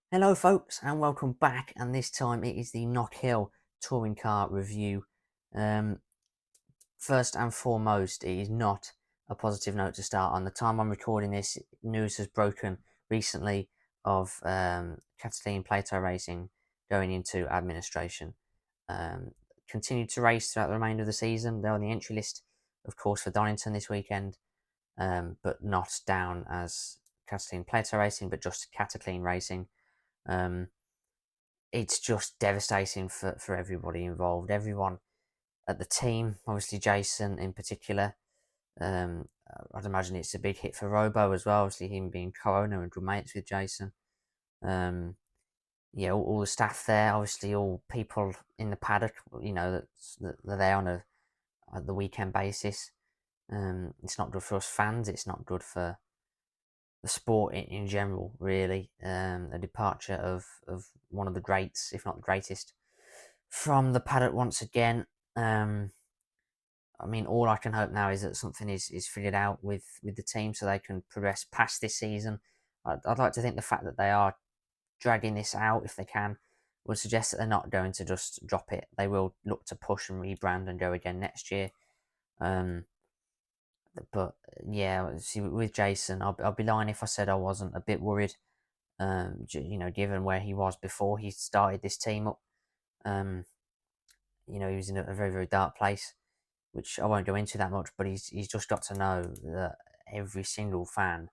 Hello folks and welcome back, and this time it is the Knockhill touring car review. Um, First and foremost, it is not a positive note to start on. The time I'm recording this, news has broken recently of Catalan Plato Racing going into administration. Um, Continued to race throughout the remainder of the season. They're on the entry list, of course, for Donington this weekend, but not down as Catalan Plato Racing, but just Cataclean Racing. Um, it's just devastating for everybody involved. Everyone at the team, obviously Jason in particular. I'd imagine it's a big hit for Robo as well. Obviously, him being co-owner and good mates with Jason. Um, yeah, all the staff there, obviously all people in the paddock. That they're there on the weekend basis. It's not good for us fans. It's not good for the sport in general, really. A departure of one of the greats, if not the greatest, from the paddock once again. Um, I mean, all I can hope now is that something is figured out with the team so they can progress past this season. I'd like to think the fact that they are dragging this out, if they can, would suggest that they're not going to just drop it. They will look to push and rebrand and go again next year. Um, but yeah, see, with Jason, I'll be lying if I said I wasn't a bit worried. Given where he was before he started this team up. Um, he was in a very, very dark place, which I won't go into that much, but he's just got to know that every single fan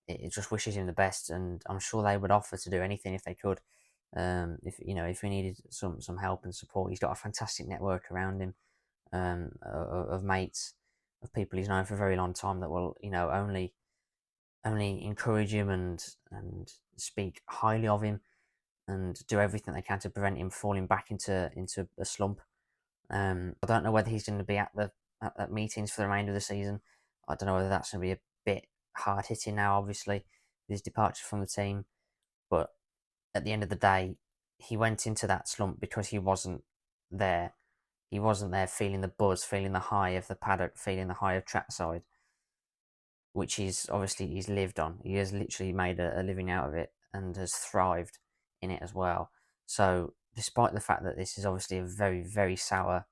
it just wishes him the best, and I'm sure they would offer to do anything if they could. If we needed some help and support, he's got a fantastic network around him, of mates, of people he's known for a very long time that will only encourage him and speak highly of him and do everything they can to prevent him falling back into a slump. I don't know whether he's going to be at meetings for the remainder of the season. I don't know whether that's going to be a bit hard hitting now, obviously, with his departure from the team. But at the end of the day, he went into that slump because he wasn't there. He wasn't there feeling the buzz, feeling the high of the paddock, feeling the high of trackside, which he's lived on. He has literally made a living out of it and has thrived in it as well. So, despite the fact that this is obviously a very, very sour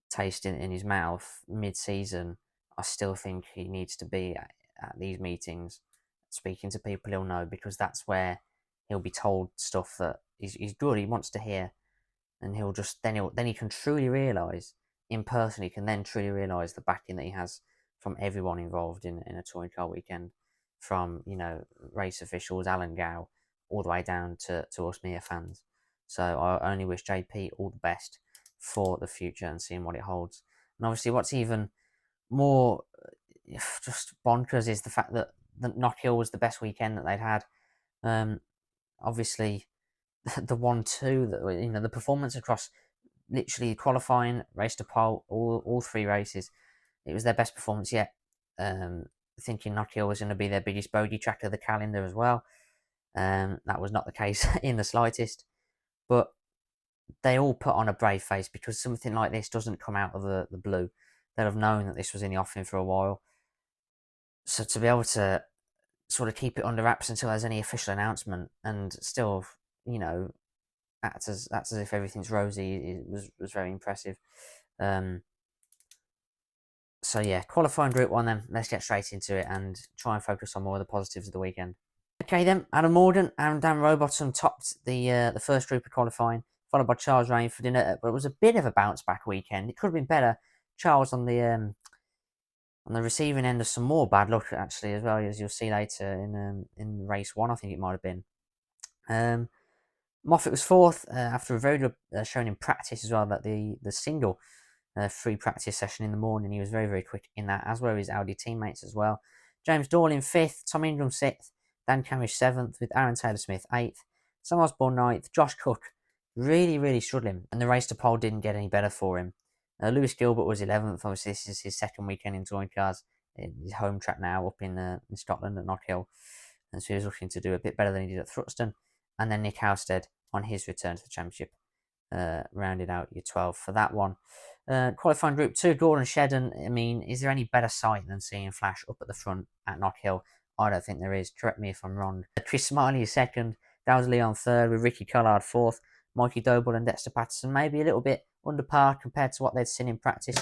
taste in his mouth mid-season, I still think he needs to be at these meetings, speaking to people he'll know, because that's where he'll be told stuff that he's good. He wants to hear, and then he can truly realise in person. He can then truly realise the backing that he has from everyone involved in a touring car weekend, from race officials, Alan Gow, all the way down to us mere fans. So I only wish JP all the best for the future and seeing what it holds. And obviously, what's even more just bonkers is the fact that Knockhill was the best weekend that they'd had. Obviously, the 1-2 that the performance across literally qualifying, race to pole, all three races, it was their best performance yet. Thinking Knockhill was going to be their biggest bogey track of the calendar as well. That was not the case in the slightest. But they all put on a brave face because something like this doesn't come out of the blue. They'll have known that this was in the offing for a while. So to be able to sort of keep it under wraps until there's any official announcement and still, you know, acts as if everything's rosy, it was very impressive. Um, so yeah, qualifying Group 1 then. Let's get straight into it and try and focus on more of the positives of the weekend. Okay then, Adam Morgan and Dan Rowbottom topped the first group of qualifying, followed by Charles Rainford in it. But it was a bit of a bounce back weekend. It could have been better. Charles on the receiving end of some more bad luck actually as well, as you'll see later in race one. I think it might have been. Moffat was fourth after a very good showing in practice as well. That the single free practice session in the morning, he was very, very quick in that, as were his Audi teammates as well. James Dorling fifth, Tom Ingram sixth, Dan Camish seventh, with Aaron Taylor Smith eighth, Sam Osborne ninth, Josh Cook really, really struggling, and the race to pole didn't get any better for him. Lewis Gilbert was 11th. Obviously, this is his second weekend in touring cars. His home track now up in Scotland at Knockhill, and so he was looking to do a bit better than he did at Thruxton. And then Nick Halstead on his return to the championship rounded out your 12 for that one. Qualifying Group 2, Gordon Shedden. I mean, is there any better sight than seeing Flash up at the front at Knockhill? I don't think there is. Correct me if I'm wrong. Chris Smiley is second. Dow's Leon third, with Ricky Collard fourth, Mikey Doble and Dexter Patterson maybe a little bit under par compared to what they'd seen in practice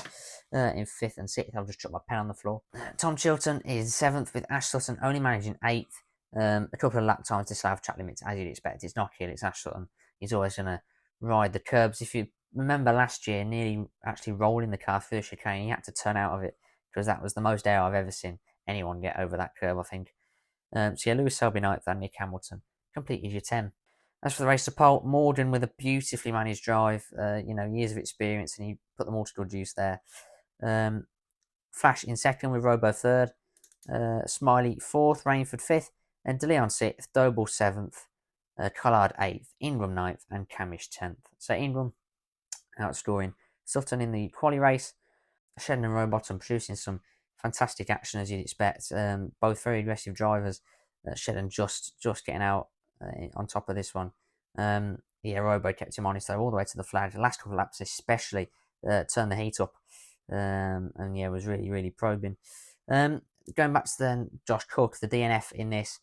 in fifth and sixth. I'll just drop my pen on the floor. Tom Chilton is seventh, with Ash Sutton only managing eighth. A couple of lap times to have track limits, as you'd expect. It's Knockhill, it's Ash Sutton. He's always going to ride the curbs. If you remember last year, nearly actually rolling the car through the chicane, he had to turn out of it because that was the most air I've ever seen anyone get over that curve, I think. So yeah, Lewis Selby ninth and Nick Hamilton completed your 10. As for the race to pole, Morden with a beautifully managed drive, years of experience, and he put them all to good use there. Flash in second with Robo third, Smiley fourth, Rainford fifth, and DeLeon sixth, Doble seventh, Collard eighth, Ingram ninth, and Camish 10th. So Ingram outscoring Sutton in the quali race. Shedden and Rowbottom producing some fantastic action as you'd expect. Both very aggressive drivers. Shedden just getting out on top of this one. Robo kept him honest though all the way to the flag. The last couple of laps especially turned the heat up. Was really probing. Going back to then Josh Cook, the DNF in this.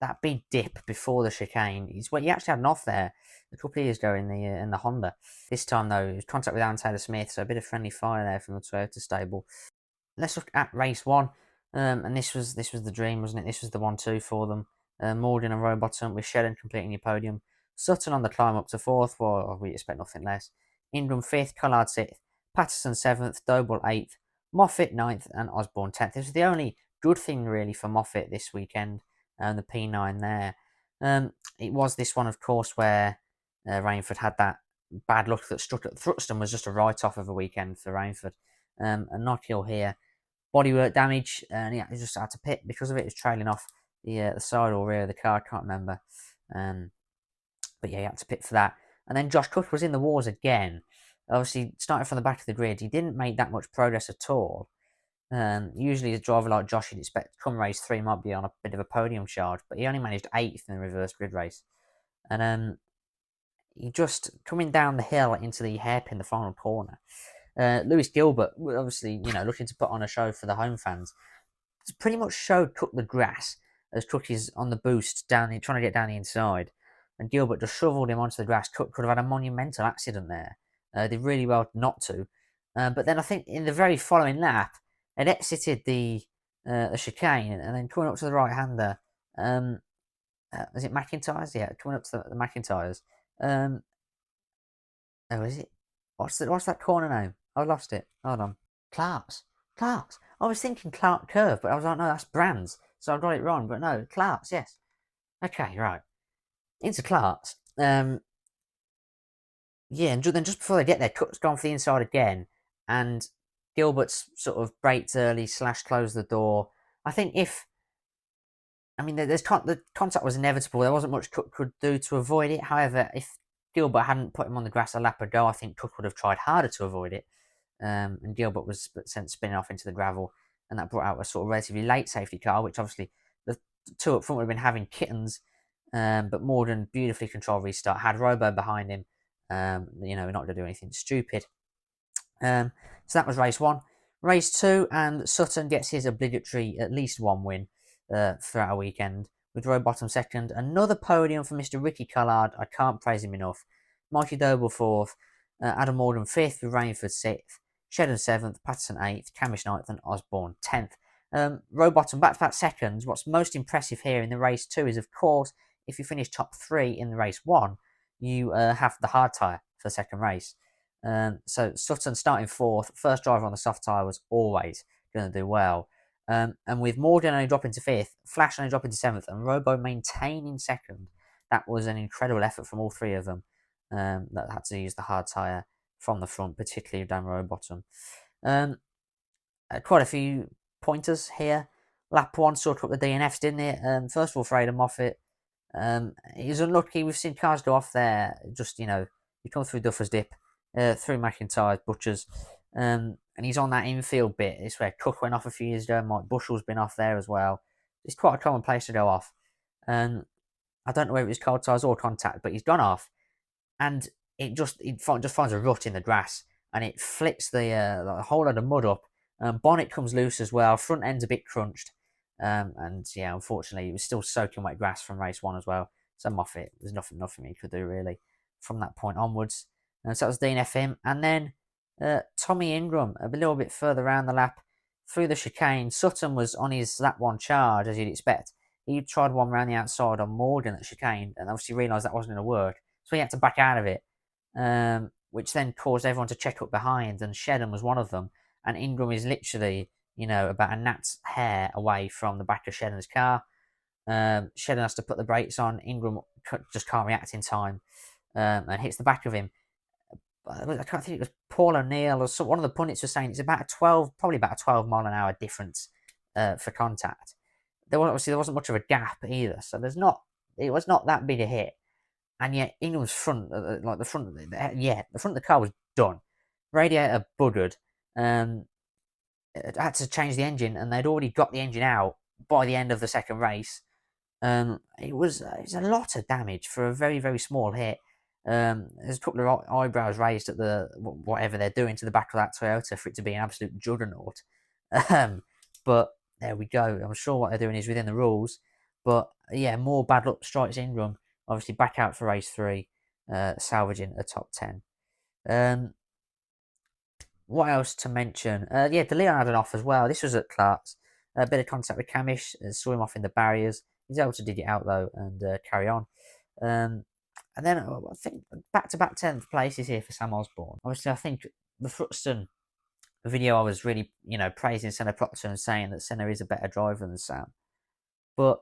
That big dip before the chicane is what he actually had an off there a couple of years ago in the Honda. This time though, it was contact with Alan Taylor Smith, so a bit of friendly fire there from the Toyota stable. Let's look at race one, and this was the dream, wasn't it? This was the 1-2 for them. Morden and Rowbottom with Shedden completing your podium. Sutton on the climb up to fourth. Well, we expect nothing less. Ingram fifth, Collard sixth, Patterson seventh, Doble eighth, Moffat ninth, and Osborne 10th. This was the only good thing really for Moffat this weekend. The P9 there. It was this one, of course, where Rainford had that bad luck that struck at Thruxton was just a write-off of a weekend for Rainford. And Knockhill here, bodywork damage, and he just had to pit because of it. He was trailing off the side or rear of the car, I can't remember. But yeah, he had to pit for that. And then Josh Cook was in the wars again. Obviously, starting from the back of the grid, he didn't make that much progress at all. Usually a driver like Josh you'd expect come race 3 might be on a bit of a podium charge, but he only managed 8th in the reverse grid race. And he just coming down the hill into the hairpin, the final corner. Lewis Gilbert, obviously, looking to put on a show for the home fans, pretty much showed Cook the grass as Cook is on the boost trying to get down the inside. And Gilbert just shoveled him onto the grass. Cook could have had a monumental accident there. Did really well not to. But then I think in the very following lap, had exited the chicane and then coming up to the right-hander. Is it McIntyre's? Yeah, coming up to the McIntyre's. Is it? What's that corner name? I lost it. Hold on. Clark's. I was thinking Clark Curve, but I was like, no, that's Brands. So I got it wrong. But no, Clark's, yes. Okay, right. Into Clark's. And then just before they get there, Cook's gone for the inside again. And Gilbert's sort of braked early / closed the door. I think the contact was inevitable. There wasn't much Cook could do to avoid it. However, if Gilbert hadn't put him on the grass a lap ago, I think Cook would have tried harder to avoid it. And Gilbert was sent spinning off into the gravel, and that brought out a sort of relatively late safety car, which obviously the two up front would have been having kittens. But Morden beautifully controlled restart, had Robo behind him. Not going to do anything stupid. So that was race 1. Race 2, and Sutton gets his obligatory at least one win throughout a weekend, with Rowbottom second. Another podium for Mr. Ricky Collard. I can't praise him enough. Mikey Doble 4th, Adam Morden 5th, with Rainford 6th, Shedden 7th, Patterson 8th, Camish 9th, and Osborne 10th. Rowbottom back-to-back seconds. What's most impressive here in the race 2 is, of course, if you finish top 3 in the race 1, you have the hard tyre for the second race. So Sutton starting 4th, first driver on the soft tyre was always going to do well. And with Morden only dropping to 5th, Flash only dropping to 7th, and Robo maintaining 2nd, that was an incredible effort from all 3 of them that had to use the hard tyre from the front, particularly Dan Rowbottom. Quite a few pointers here. Lap 1 sort of up the DNFs, didn't it? First of all, for Aidan Moffat. He was unlucky. We've seen cars go off there. Just, you come through Duffer's Dip, through McIntyre's, Butcher's, and he's on that infield bit. It's where Cook went off a few years ago. Mike Bushell's been off there as well. It's quite a common place to go off. I don't know whether it was cold tyres or contact, but he's gone off, and it just finds a rut in the grass, and it flicks the whole load of mud up. Bonnet comes loose as well. Front end's a bit crunched. And yeah, unfortunately, it was still soaking wet grass from race 1 as well. So Moffat, there's nothing he could do really from that point onwards. And so that was DNF him. And then Tommy Ingram, a little bit further around the lap, through the chicane. Sutton was on his lap 1 charge, as you'd expect. He tried one round the outside on Morgan at the chicane, and obviously realised that wasn't going to work. So he had to back out of it, which then caused everyone to check up behind, and Shedden was one of them. And Ingram is literally, about a gnat's hair away from the back of Shedden's car. Shedden has to put the brakes on. Ingram just can't react in time, and hits the back of him. I can't think it was Paul O'Neill or one of the pundits was saying it's probably about a 12 mile an hour difference for contact. There wasn't much of a gap either, so it was not that big a hit. And yet Ingram's front, the front of the car was done. Radiator buggered. Had to change the engine, and they'd already got the engine out by the end of the second race. It was a lot of damage for a very, very small hit. There's a couple of eyebrows raised at the whatever they're doing to the back of that Toyota for it to be an absolute juggernaut. But there we go. I'm sure what they're doing is within the rules. But yeah, more bad luck strikes Ingram. Obviously back out for race 3, salvaging a top 10. What else to mention? De Leon had an off as well. This was at Clark's. A bit of contact with Camish, saw him off in the barriers. He's able to dig it out though and carry on. And then I think back-to-back 10th places here for Sam Osborne. Obviously, I think the Thruxton video I was really, praising Senna Proctor and saying that Senna is a better driver than Sam. But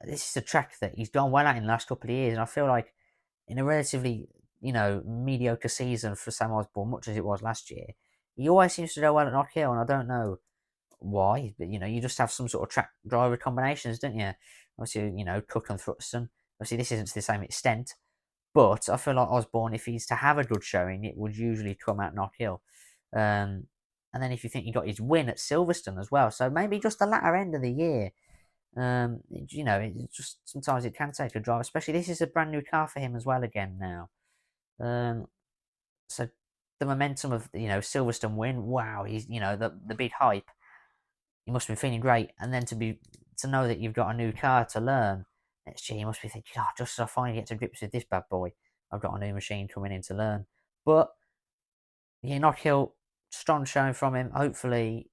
this is a track that he's done well at in the last couple of years, and I feel like in a relatively, mediocre season for Sam Osborne, much as it was last year, he always seems to do well at Knockhill, and I don't know why, but you just have some sort of track driver combinations, don't you? Obviously, Cook and Thruxton. Obviously, this isn't to the same extent, but I feel like Osborne, if he's to have a good showing, it would usually come at Knockhill. And then if you think he got his win at Silverstone as well, so maybe just the latter end of the year. It just sometimes it can take a drive, especially this is a brand new car for him as well again now. So the momentum of Silverstone win, wow, he's the big hype. He must have been feeling great, and then to know that you've got a new car to learn next year, you must be thinking, oh, just as I finally get to grips with this bad boy, I've got a new machine coming in to learn. But yeah, Knockhill, strong showing from him. Hopefully,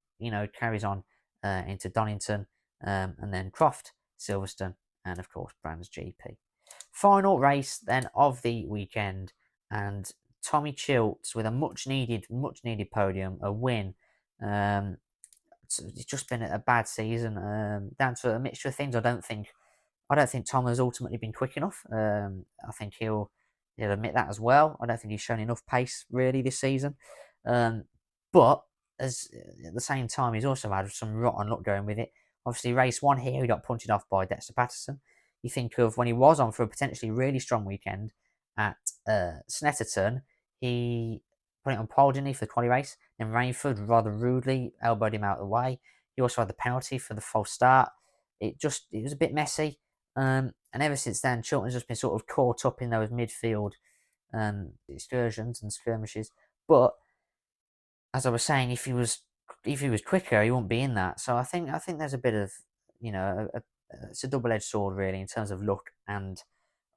carries on into Donington, and then Croft, Silverstone, and of course Brands GP. Final race then of the weekend, and Tommy Childs with a much needed podium, a win. It's just been a bad season, down to a mixture of things. I don't think Tom has ultimately been quick enough. I think he'll admit that as well. I don't think he's shown enough pace really this season. But at the same time, he's also had some rotten luck going with it. Obviously, race 1 here, he got punted off by Dexter Patterson. You think of when he was on for a potentially really strong weekend at Snetterton, he put it on pole, didn't he, for the quali race. Then Rainford rather rudely elbowed him out of the way. He also had the penalty for the false start. It was a bit messy. And ever since then, Chilton's just been sort of caught up in those midfield excursions and skirmishes. But as I was saying, if he was quicker, he wouldn't be in that. So I think there's a bit of it's a double-edged sword really in terms of luck and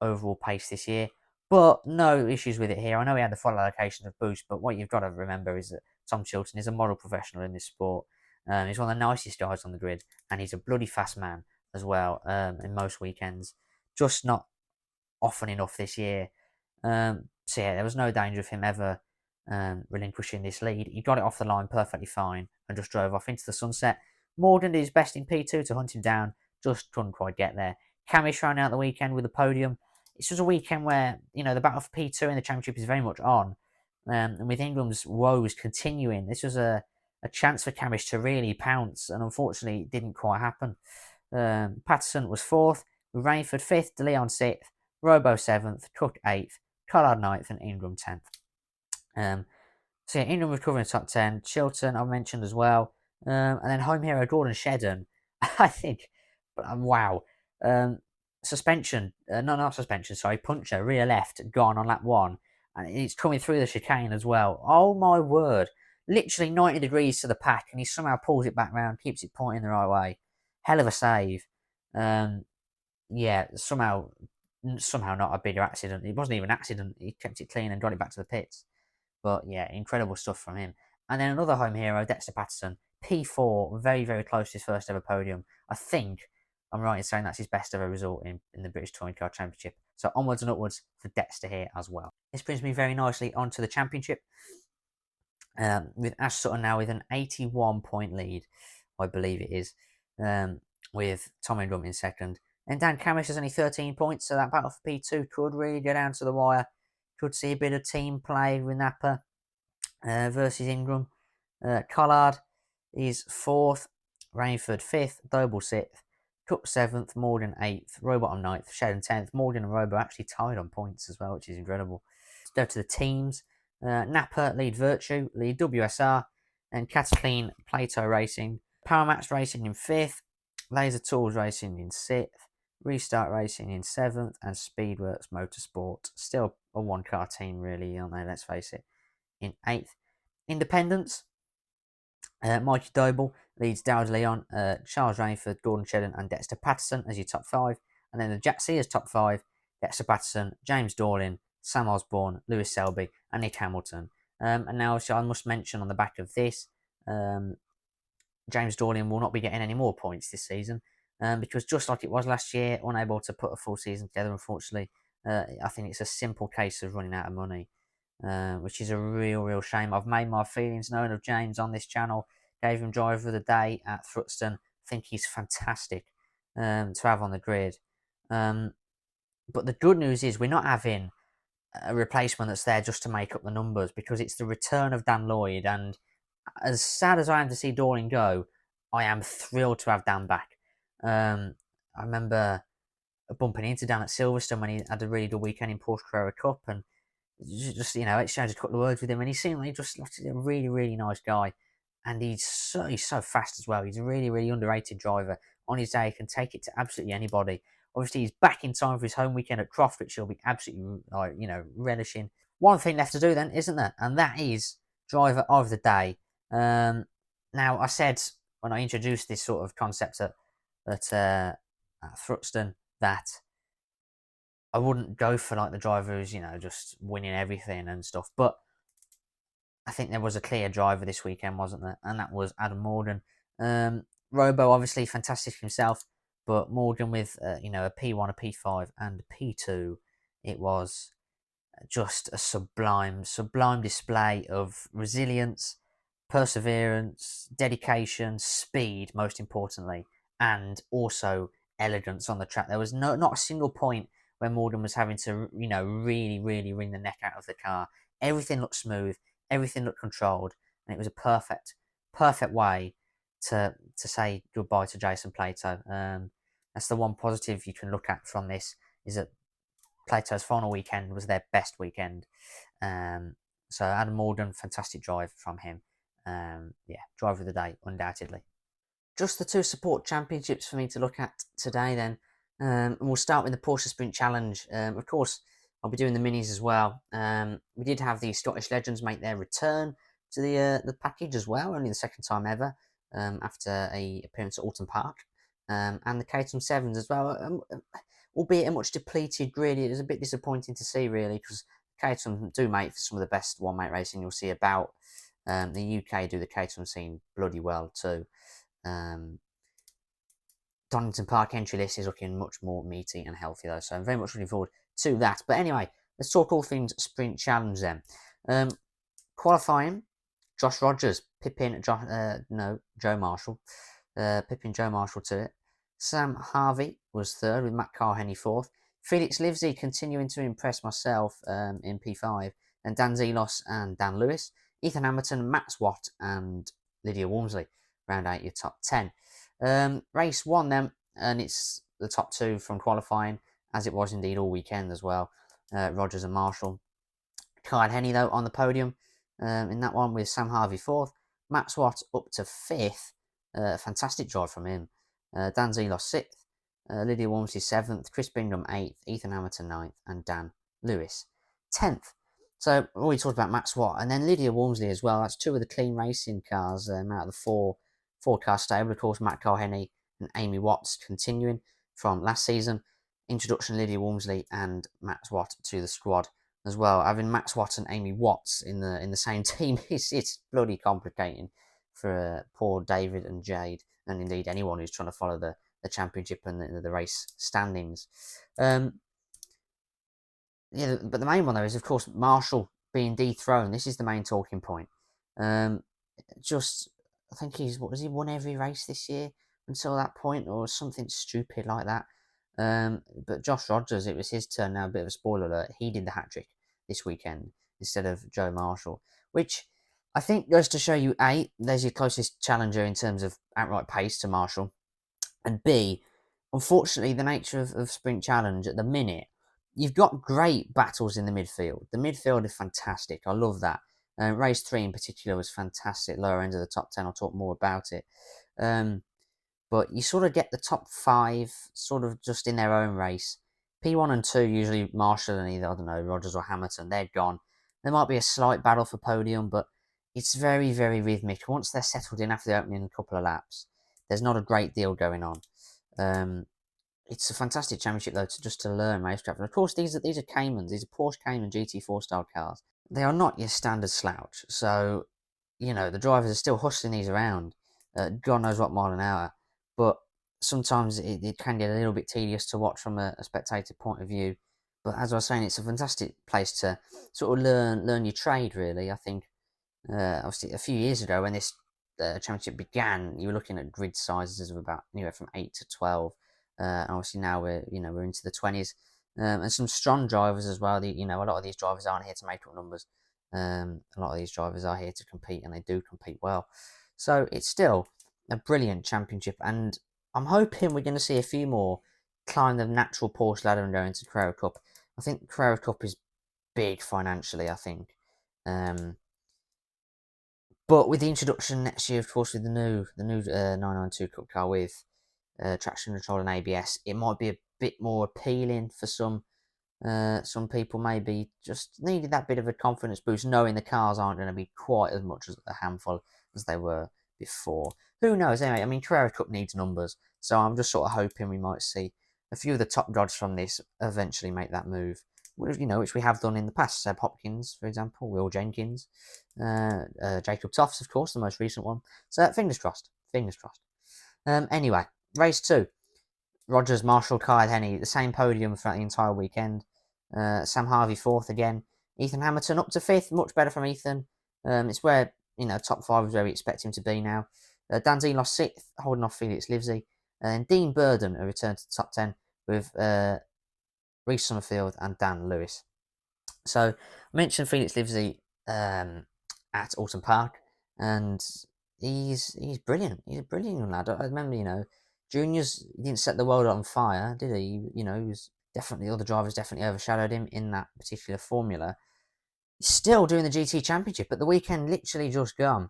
overall pace this year. But no issues with it here. I know he had the full allocation of boost, but what you've got to remember is that Tom Chilton is a model professional in this sport. He's one of the nicest guys on the grid, and he's a bloody fast man as well in most weekends. Just not often enough this year. So yeah, there was no danger of him ever relinquishing this lead. He got it off the line perfectly fine and just drove off into the sunset. Morgan did his best in P2 to hunt him down, just couldn't quite get there. Camish ran out the weekend with a podium. It's just a weekend where, the battle for P2 in the championship is very much on. And with Ingram's woes continuing, this was a chance for Camish to really pounce, and unfortunately it didn't quite happen. Patterson was 4th, with Rainford 5th, De Leon 6th, Robo 7th, Cook 8th, Collard 9th, and Ingram 10th. So yeah, Ingram was covering the top 10. Chilton, I mentioned as well. And then home hero Gordon Shedden, I think, wow. Suspension, not suspension, sorry, puncher, rear left, gone on lap 1. And it's coming through the chicane as well. Oh my word. Literally 90 degrees to the pack, and he somehow pulls it back round, keeps it pointing the right way. hell of a save. Yeah, somehow not a bigger accident. It wasn't even an accident. He kept it clean and got it back to the pits. But yeah, incredible stuff from him. And then another home hero, Dexter Patterson, P4, very, very close to his first ever podium. I think I'm right in saying that's his best ever result in the British Touring Car Championship. So onwards and upwards for Dexter here as well. This brings me very nicely onto the championship. With Ash Sutton now with an 81-point lead, I believe it is, with Tom Ingram in second. And Dan Camish has only 13 points, so that battle for P2 could really go down to the wire. Could see a bit of team play with Napa versus Ingram. Collard is 4th, Rainford 5th, Doble 6th, Cook 7th, Morgan 8th, Robot 9th, Shedden 10th. Morgan and Robo actually tied on points as well, which is incredible. Let's go to the teams. Napa lead Virtue, lead WSR, and Cataline Plato Racing. Powermax Racing in 5th, Laser Tools Racing in 6th, Restart Racing in 7th, and Speedworks Motorsport, still a one-car team really, aren't they, let's face it, in 8th. Independents, Mikey Doble leads Dowd Leon, Charles Rainford, Gordon Shedden, and Dexter Patterson as your top 5. And then the Jack Sears top 5, Dexter Patterson, James Dorlin, Sam Osborne, Lewis Selby, and Nick Hamilton. And now, so I must mention on the back of this, James Dorlin will not be getting any more points this season, because just like it was last year, unable to put a full season together, unfortunately. I think it's a simple case of running out of money, which is a real shame. I've made my feelings known of James on this channel, gave him driver of the day at Thruxton. I think he's fantastic to have on the grid. But the good news is we're not having a replacement that's there just to make up the numbers, because it's the return of Dan Lloyd, and as sad as I am to see Dorling go, I am thrilled to have Dan back. I remember bumping into Dan at Silverstone when he had a really good weekend in Porsche Carrera Cup, and just exchanged a couple of words with him, and he seemed like just a really nice guy, and he's so fast as well. He's a really underrated driver. On his day, he can take it to absolutely anybody. Obviously, he's back in time for his home weekend at Croft, which he'll be absolutely relishing. One thing left to do then, isn't there? And that is driver of the day. Now, I said when I introduced this sort of concept at Thruxton that I wouldn't go for like the driver who's just winning everything and stuff, but I think there was a clear driver this weekend, wasn't there? And that was Adam Morgan. Robo obviously fantastic himself, but Morgan with a P1, a P5, and a P2, it was just a sublime display of resilience, perseverance, dedication, speed, most importantly, and also elegance on the track. There was not a single point where Morgan was having to, really wring the neck out of the car. Everything looked smooth, everything looked controlled, and it was a perfect way to say goodbye to Jason Plato. That's the one positive you can look at from this, is that Plato's final weekend was their best weekend. So Adam Morgan, fantastic drive from him. Driver of the day, undoubtedly. Just the two support championships for me to look at today then. And we'll start with the Porsche Sprint Challenge. Of course, I'll be doing the minis as well. We did have the Scottish Legends make their return to the package as well, only the second time ever, after a appearance at Alton Park. And the Caterham 7s as well, albeit a much depleted grid. It was a bit disappointing to see, really, because Caterham do make for some of the best one-mate racing you'll see about. The UK do the Caterham scene bloody well too. Donington Park entry list is looking much more meaty and healthy though, so I'm very much looking forward to that. But anyway, let's talk all things Sprint Challenge then. Qualifying, Josh Rogers, Joe Marshall. Pipping Joe Marshall to it. Sam Harvey was third with Matt Carhenny fourth. Felix Livesey continuing to impress myself in P5. And Dan Zelos and Dan Lewis. Ethan Hamilton, Matt Swat, and Lydia Walmsley round out your top 10. Race 1 then, and it's the top 2 from qualifying, as it was indeed all weekend as well. Rogers and Marshall. Clyde Henny though on the podium in that one with Sam Harvey 4th. Matt Swat up to 5th. Fantastic drive from him. Dan Zelos 6th. Lydia Walmsley 7th. Chris Bingham 8th. Ethan Hamilton 9th. And Dan Lewis 10th. So, we already talked about Matt Swat, and then Lydia Walmsley as well. That's two of the clean racing cars out of the four car stable. Of course, Matt Carhenny and Amy Watts continuing from last season. Introduction Lydia Walmsley and Max Watt to the squad as well. Having Max Watt and Amy Watts in the same team it's bloody complicating for poor David and Jade, and indeed anyone who's trying to follow the championship and the race standings. Yeah, but the main one though is of course Marshall being dethroned. This is the main talking point. Just I think he won every race this year until that point, or something stupid like that. But Josh Rogers, it was his turn now. A bit of a spoiler alert. He did the hat trick this weekend instead of Joe Marshall, which I think goes to show you A, there's your closest challenger in terms of outright pace to Marshall, and B, unfortunately, the nature of Sprint Challenge at the minute, you've got great battles in the midfield. The midfield is fantastic. I love that. Race 3 in particular was fantastic. Lower end of the top 10. I'll talk more about it. But you sort of get the top 5 sort of just in their own race. P1 and 2, usually Marshall and either, I don't know, Rogers or Hamilton, they're gone. There might be a slight battle for podium, but it's very, very rhythmic. Once they're settled in after the opening couple of laps, there's not a great deal going on. It's a fantastic championship though to learn racecraft. And of course, these are Caymans, these are Porsche Cayman GT4 style cars. They are not your standard slouch, so the drivers are still hustling these around. God knows what mile an hour, but sometimes it can get a little bit tedious to watch from a spectator point of view. But as I was saying, it's a fantastic place to sort of learn your trade. Really, I think. Obviously, a few years ago when this championship began, you were looking at grid sizes of about anywhere from 8 to 12. And obviously now we're into the 20s, and some strong drivers as well. A lot of these drivers aren't here to make up numbers. A lot of these drivers are here to compete, and they do compete well. So it's still a brilliant championship, and I'm hoping we're going to see a few more climb the natural Porsche ladder and go into Carrera Cup. I think Carrera Cup is big financially, I think. But with the introduction next year, of course, with the new 992 Cup car with traction control and ABS, it might be a bit more appealing for some people. Maybe just needed that bit of a confidence boost, knowing the cars aren't going to be quite as much as a handful as they were before. Who knows? Anyway, I mean, Carrera Cup needs numbers, so I'm just sort of hoping we might see a few of the top gods from this eventually make that move. Which we have done in the past. Seb Hopkins, for example, Will Jenkins, Jacob Toffs, of course, the most recent one. So fingers crossed. Fingers crossed. Anyway, race 2. Rogers, Marshall, Kyle Henney, the same podium throughout the entire weekend. Sam Harvey 4th again. Ethan Hamilton up to 5th, much better from Ethan. It's where, top 5 is where we expect him to be now. Dan Z lost 6th, holding off Felix Livesey. And Dean Burden a return to the top 10 with Reece Summerfield and Dan Lewis. So I mentioned Felix Livesey at Alton Park, and he's brilliant. He's a brilliant young lad. I remember, juniors, he didn't set the world on fire, did he? He was definitely, other drivers definitely overshadowed him in that particular formula. He's still doing the GT Championship, but the weekend literally just gone.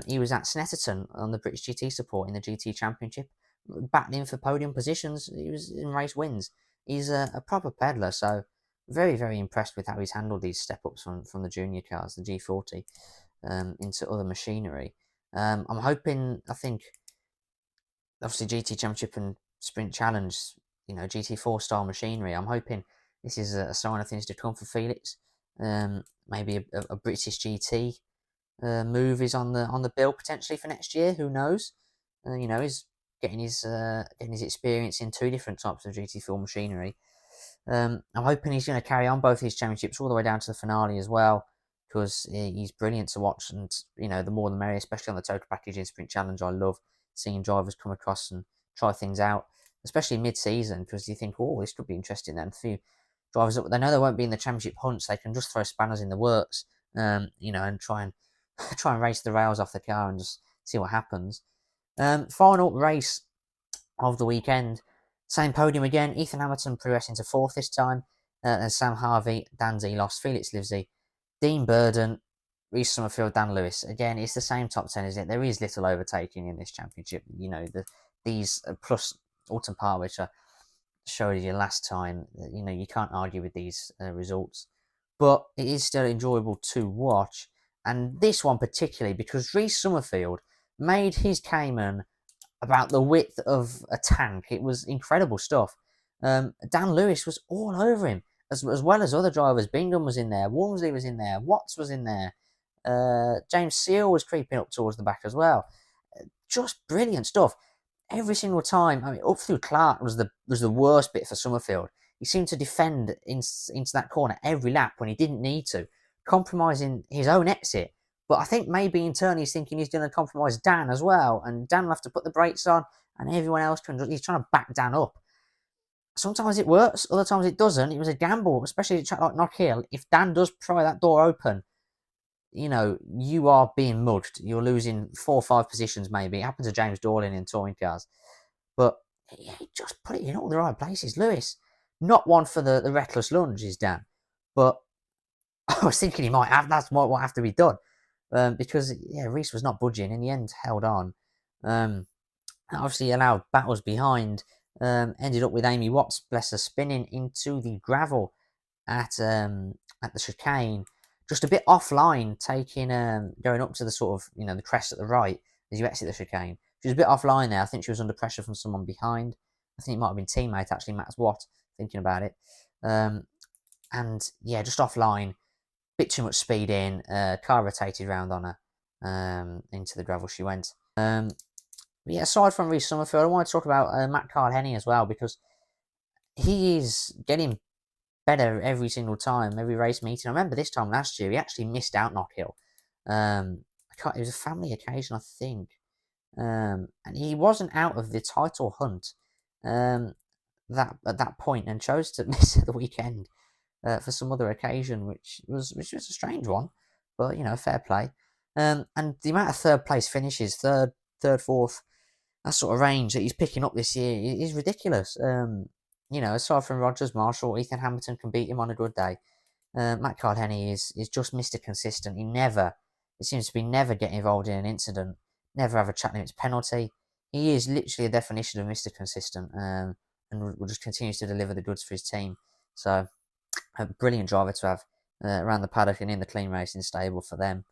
He was at Snetterton on the British GT support in the GT Championship, battling for podium positions. He was in race wins. He's a proper peddler, so very, very impressed with how he's handled these step-ups from the junior cars, the G40, into other machinery. I'm hoping, I think, obviously GT Championship and Sprint Challenge, GT4 style machinery. I'm hoping this is a sign of things to come for Felix. Maybe a British GT move is on the bill potentially for next year. Who knows? He's getting his experience in 2 different types of GT4 machinery. I'm hoping he's going to carry on both his championships all the way down to the finale as well, because he's brilliant to watch, and the more the merrier, especially on the TOCA package in Sprint Challenge. I love seeing drivers come across and try things out, especially mid-season, because you think, oh, this could be interesting then. A few drivers, they know they won't be in the championship hunts, they can just throw spanners in the works, and try and race the rails off the car and just see what happens. Final race of the weekend, same podium again. Ethan Hamilton progressing to 4th this time, and Sam Harvey, Dan Z lost, Felix Livesey, Dean Burden, Reece Summerfield, Dan Lewis. Again, it's the same top 10, isn't it? There is little overtaking in this championship. These plus Alton Park, which I showed you last time. You can't argue with these results, but it is still enjoyable to watch. And this one particularly because Reece Summerfield made his Cayman about the width of a tank. It was incredible stuff. Dan Lewis was all over him, as well as other drivers. Bingham was in there, Walmsley was in there, Watts was in there. James Seal was creeping up towards the back as well. Just brilliant stuff. Every single time, I mean, up through Clark was the worst bit for Summerfield. He seemed to defend into that corner every lap when he didn't need to, compromising his own exit. But I think maybe internally he's thinking he's going to compromise Dan as well, and Dan will have to put the brakes on, and everyone else can. He's trying to back Dan up. Sometimes it works, other times it doesn't. It was a gamble, especially at a track like Knockhill. If Dan does pry that door open, you know, you are being mugged. You're losing 4 or 5 positions maybe. It happened to James Dorling in touring cars. But he just put it in all the right places. Lewis, not one for the reckless lunge, is Dan. But I was thinking he might have. That's what have to be done. Because, yeah, Reese was not budging. In the end, held on. Obviously allowed battles behind. Ended up with Amy Watts, bless her, spinning into the gravel at the chicane. Just a bit offline, taking going up to the sort of, you know, the crest at the right as you exit the chicane. She was a bit offline there. I think she was under pressure from someone behind. I think it might have been teammate, actually, Max Watt, thinking about it. And yeah, just offline. Bit too much speed in. Car rotated round on her. Into the gravel she went. But yeah, aside from Reece Summerfield, I want to talk about Matt Carl-Henny as well, because he is getting better every single time, every race meeting. I remember this time last year, he actually missed out Knockhill. It was a family occasion, I think. And he wasn't out of the title hunt at that point, and chose to miss the weekend for some other occasion, which was a strange one, but you know, fair play. And the amount of third place finishes, third, fourth, that sort of range that he's picking up this year is ridiculous. You know, aside from Rogers, Marshall, Ethan Hamilton can beat him on a good day. Matt Carl-Henny is just Mr. Consistent. It seems to be never getting involved in an incident, never have a track limits penalty. He is literally a definition of Mr. Consistent, and will just continues to deliver the goods for his team. So, a brilliant driver to have around the paddock and in the clean racing stable for them.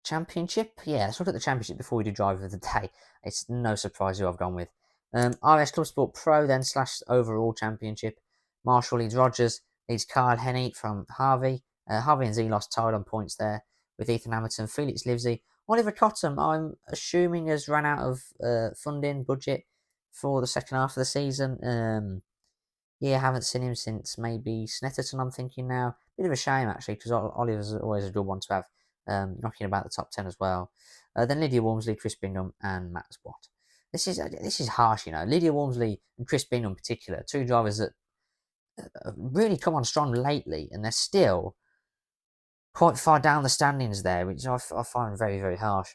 Championship? Yeah, let's look at the championship before we do driver of the day. It's no surprise who I've gone with. RS Club Sport Pro then / overall championship. Marshall leads Rogers, leads Carl-Henny from Harvey. Harvey and Z lost tied on points there with Ethan Hamilton, Felix Livesey. Oliver Cottam, I'm assuming, has run out of funding budget for the second half of the season. Yeah, I haven't seen him since maybe Snetterton, I'm thinking now. Bit of a shame, actually, because Oliver's always a good one to have. Knocking about the top 10 as well. Then Lydia Walmsley, Chris Bingham, and Max Watt. This is harsh, you know. Lydia Walmsley and Chris Bingham in particular, 2 drivers that really come on strong lately, and they're still quite far down the standings there, which I find very, very harsh.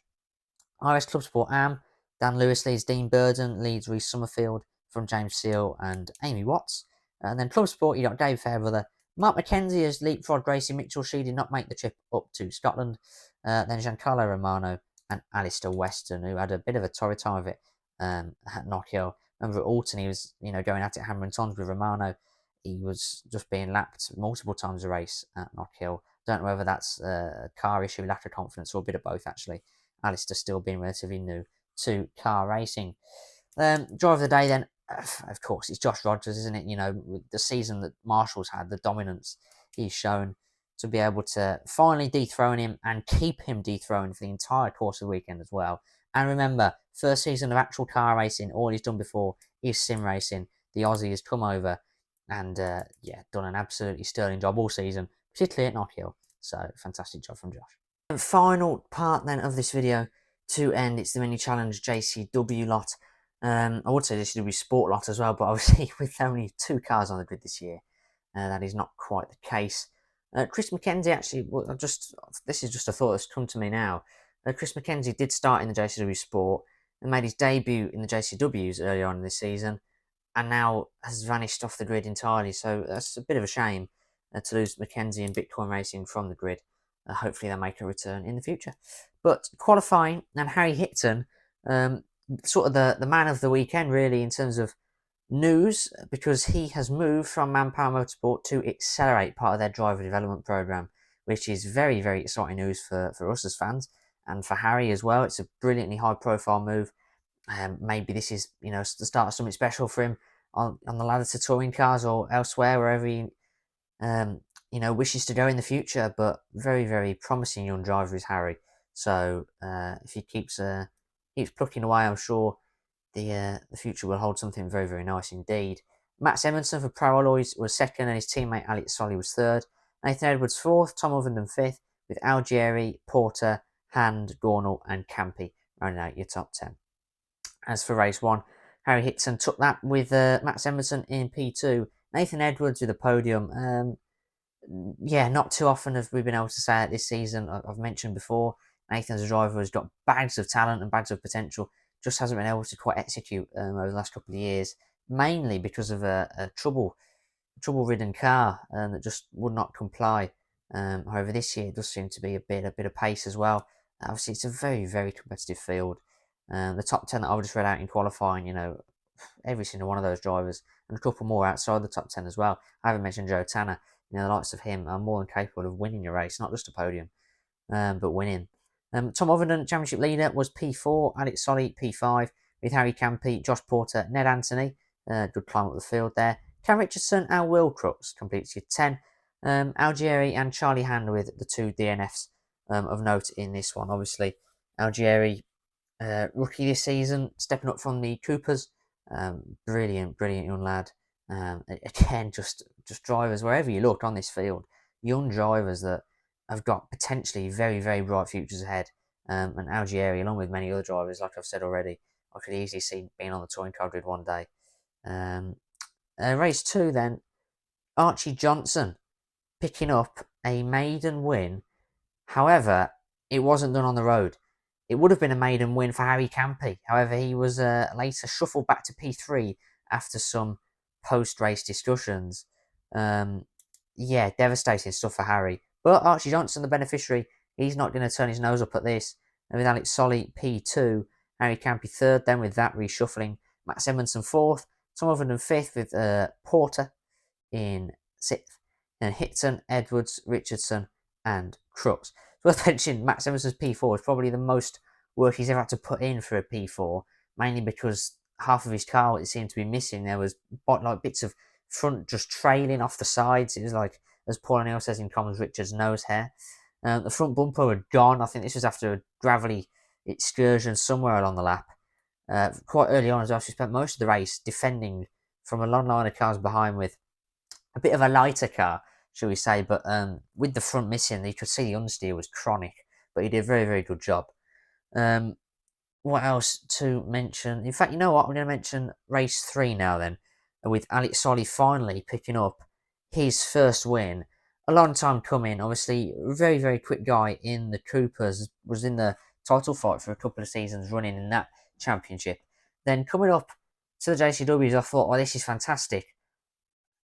RS Club Sport Am, Dan Lewis leads Dean Burden, leads Reece Summerfield from James Seal and Amy Watts. And then Club Sport, you got Dave Fairbrother. Mark McKenzie has leapfrogged Gracie Mitchell. She did not make the trip up to Scotland. Then Giancarlo Romano and Alistair Weston, who had a bit of a torrid time of it at Knockhill. Remember at Alton, he was, you know, going at it hammer and tongs with Romano. He was just being lapped multiple times a race at Knockhill. Don't know whether that's a car issue, lack of confidence, or a bit of both, actually. Alistair still being relatively new to car racing. Driver of the day then, of course, it's Josh Rogers, isn't it? You know, with the season that Marshall's had, the dominance he's shown, to be able to finally dethrone him and keep him dethroned for the entire course of the weekend as well. And remember, first season of actual car racing, all he's done before is sim racing. The Aussie has come over and, done an absolutely sterling job all season, particularly at Knockhill. So, fantastic job from Josh. And final part then of this video to end, it's the mini challenge JCW lot. I would say JCW Sport lot as well, but obviously with only 2 cars on the grid this year, that is not quite the case. Chris McKenzie actually, this is just a thought that's come to me now. Chris McKenzie did start in the JCW Sport and made his debut in the JCWs earlier on in this season, and now has vanished off the grid entirely. So that's a bit of a shame to lose McKenzie and Bitcoin Racing from the grid. Hopefully they'll make a return in the future. But qualifying, and Harry Hicton, sort of the man of the weekend really in terms of news, because he has moved from Manpower Motorsport to Accelerate, part of their driver development program, which is very, very exciting news for us as fans. and for Harry as well. It's a brilliantly high-profile move. Maybe this is, the start of something special for him on the ladder to touring cars or elsewhere, wherever he, wishes to go in the future. But very, very promising young driver is Harry. So if he keeps plucking away, I'm sure the future will hold something very, very nice indeed. Max Emerson for Pro Alloys was second, and his teammate Alex Solly was third. Nathan Edwards fourth, Tom Ovenden fifth, with Algieri, Porter, Hand, Gornall, and Campy rounding out your top 10. As for race 1, Harry Hitson took that with Max Emerson in P2. Nathan Edwards with a podium. Not too often have we been able to say it this season. I've mentioned before, Nathan's a driver who's got bags of talent and bags of potential, just hasn't been able to quite execute over the last couple of years, mainly because of a trouble-ridden car that just would not comply. However, this year it does seem to be a bit of pace as well. Obviously, it's a very, very competitive field. The top 10 that I've just read out in qualifying, every single one of those drivers, and a couple more outside the top 10 as well. I haven't mentioned Joe Tanner. The likes of him are more than capable of winning a race, not just a podium, but winning. Tom Ovenden, championship leader, was P4. Alex Solly, P5, with Harry Campy, Josh Porter, Ned Anthony. Good climb up the field there. Cam Richardson and Will Crooks completes your 10. Algieri and Charlie Hand with the 2 DNFs of note in this one. Obviously, Algieri, rookie this season, stepping up from the Coopers. Brilliant young lad. Again, just drivers, wherever you look on this field, young drivers that have got potentially very, very bright futures ahead. And Algieri, along with many other drivers, like I've said already, I could easily see being on the touring car grid one day. Race 2 then, Archie Johnson picking up a maiden win. However, it wasn't done on the road. It would have been a maiden win for Harry Campy. However, he was later shuffled back to P3 after some post-race discussions. Devastating stuff for Harry. But Archie Johnson, the beneficiary, he's not going to turn his nose up at this. And with Alex Solly P2, Harry Campy third, then with that reshuffling. Max Emerson fourth, Tom Ovenden fifth, with Porter in sixth. Then Hitson, Edwards, Richardson, and Crooks. So worth mentioning, Max Emerson's P4 is probably the most work he's ever had to put in for a P4, mainly because half of his car, it seemed to be missing. There was bits of front just trailing off the sides. It was like, as Paul O'Neill says in Commons, Richard's nose hair. The front bumper had gone. I think this was after a gravelly excursion somewhere along the lap. Quite early on as well, she spent most of the race defending from a long line of cars behind with a bit of a lighter car, shall we say, but with the front missing, you could see the understeer was chronic, but he did a very, very good job. What else to mention? In fact, you know what? I'm going to mention race 3 now then, with Alex Solly finally picking up his first win. A long time coming, obviously, very, very quick guy in the Coopers, was in the title fight for a couple of seasons running in that championship. Then coming up to the JCWs, I thought, this is fantastic,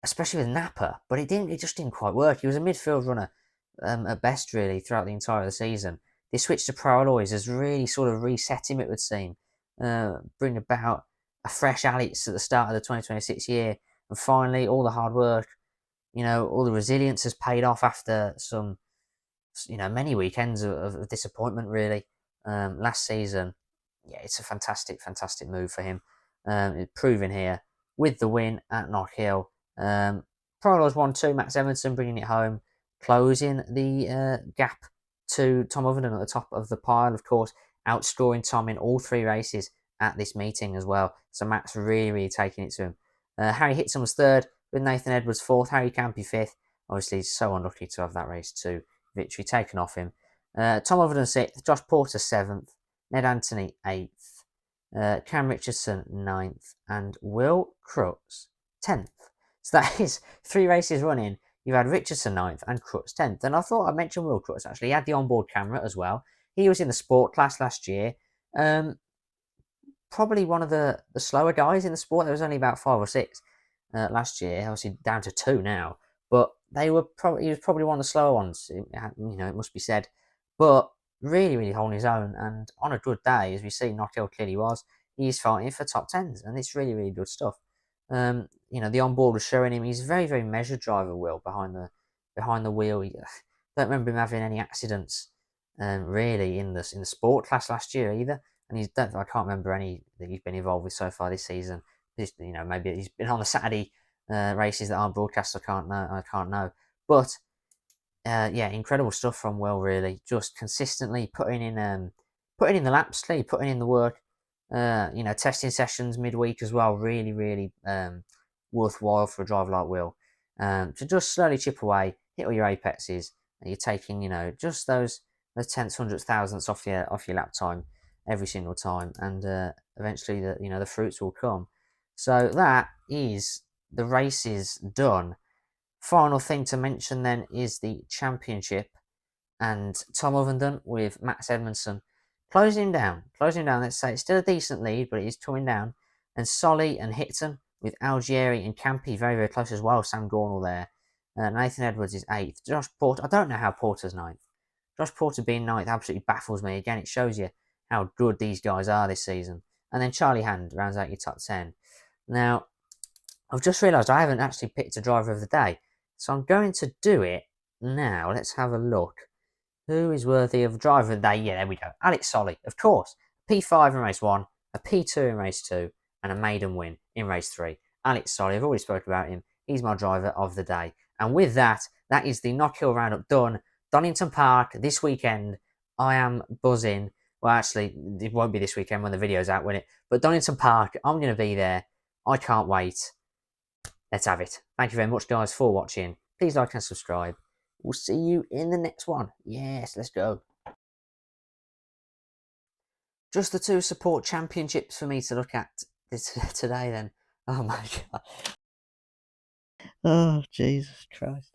especially with Napa, but it just didn't quite work. He was a midfield runner at best, really, throughout the entire of the season. This switch to Pro Alloys has really sort of reset him, it would seem. Bring about a fresh Alex at the start of the 2026 year. And finally, all the hard work, all the resilience has paid off after some, many weekends of disappointment, really. Last season, it's a fantastic move for him. It's proven here with the win at Knockhill. Pro Alloys 1-2, Max Emerson bringing it home, closing the gap to Tom Ovenden at the top of the pile, of course, outscoring Tom in all 3 races at this meeting as well. So Max really taking it to him. Harry Hitson was third, with Nathan Edwards fourth, Harry Campy fifth. Obviously, he's so unlucky to have that race 2 victory taken off him. Tom Ovenden sixth, Josh Porter seventh, Ned Anthony eighth, Cam Richardson ninth, and Will Crooks 10th. So that is 3 races running. You've had Richardson 9th and Crooks 10th. And I thought I'd mention Will Crooks, actually. He had the onboard camera as well. He was in the sport class last year. Probably one of the slower guys in the sport. There was only about 5 or 6 last year. Obviously down to 2 now. But he was probably one of the slower ones, it must be said. But really holding his own. And on a good day, as we see Knockhill clearly was, he's fighting for top 10s. And it's really good stuff. The onboard was showing him he's a very, very measured driver, Will, behind the wheel. Don't remember him having any accidents really in the sport class last year either. And I can't remember any that he's been involved with so far this season. Just, maybe he's been on the Saturday races that aren't broadcast. I can't know. But yeah, incredible stuff from Will. Really, just consistently putting in the laps, putting in the work. Testing sessions midweek as well. Really, really worthwhile for a driver like Will. To just slowly chip away, hit all your apexes, and you're taking just those tenths, hundredths, thousandths off your lap time every single time, and eventually the fruits will come. So that is the races done. Final thing to mention then is the championship and Tom Ovenden with Max Edmondson closing him down. Let's say it's still a decent lead, but it is coming down. And Solly and Hitton with Algieri and Campi very, very close as well. Sam Gornall there. Nathan Edwards is 8th. Josh Porter, I don't know how Porter's 9th. Josh Porter being 9th absolutely baffles me. Again, it shows you how good these guys are this season. And then Charlie Hand rounds out your top 10. Now, I've just realised I haven't actually picked a driver of the day. So I'm going to do it now. Let's have a look. Who is worthy of driver of the day? Yeah, there we go. Alex Solly, of course. P5 in race 1, a P2 in race 2, and a maiden win in race 3. Alex Solly, I've already spoken about him. He's my driver of the day. And with that, that is the Knockhill Roundup done. Donington Park this weekend. I am buzzing. Well, actually, it won't be this weekend when the video's out, will it? But Donington Park, I'm going to be there. I can't wait. Let's have it. Thank you very much, guys, for watching. Please like and subscribe. We'll see you in the next one. Yes, let's go. Just the 2 support championships for me to look at today then. Oh my god. Oh, Jesus Christ.